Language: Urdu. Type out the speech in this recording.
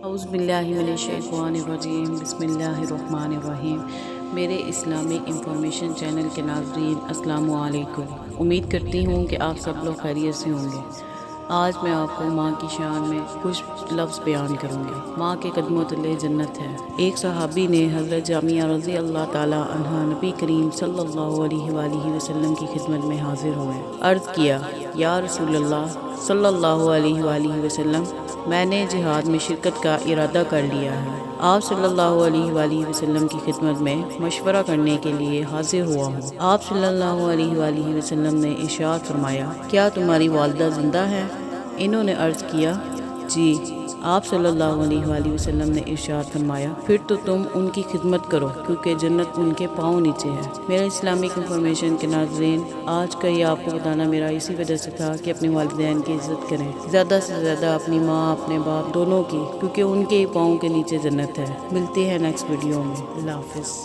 اعوذ باللہ من الشیطان الرجیم، بسم اللہ الرحمن الرحیم۔ میرے اسلامی انفارمیشن چینل کے ناظرین السلام علیکم۔ امید کرتی ہوں کہ آپ سب لوگ خیریت سے ہوں گے۔ آج میں آپ کو ماں کی شان میں کچھ لفظ بیان کروں گی۔ ماں کے قدموں تلے جنت ہے۔ ایک صحابی نے حضرت جامعہ رضی اللہ تعالی عنہ نبی کریم صلی اللہ علیہ وآلہ وسلم کی خدمت میں حاضر ہوئے۔ عرض کیا، یا رسول اللہ صلی اللہ علیہ وآلہ وسلم، میں نے جہاد میں شرکت کا ارادہ کر لیا ہے۔ آپ صلی اللہ علیہ وآلہ وسلم کی خدمت میں مشورہ کرنے کے لیے حاضر ہوا ہوں۔ آپ صلی اللہ علیہ وآلہ وسلم نے ارشاد فرمایا، کیا تمہاری والدہ زندہ ہے؟ انہوں نے عرض کیا، جی۔ آپ صلی اللہ علیہ وآلہ وسلم نے ارشاد فرمایا، پھر تو تم ان کی خدمت کرو کیونکہ جنت ان کے پاؤں نیچے ہے۔ میرا اسلامک انفارمیشن کے ناظرین، آج کا یہ آپ کو بتانا میرا اسی وجہ سے تھا کہ اپنے والدین کی عزت کریں، زیادہ سے زیادہ اپنی ماں اپنے باپ دونوں کی، کیونکہ ان کے پاؤں کے نیچے جنت ہے۔ ملتے ہیں نیکسٹ ویڈیو میں۔ اللہ حافظ۔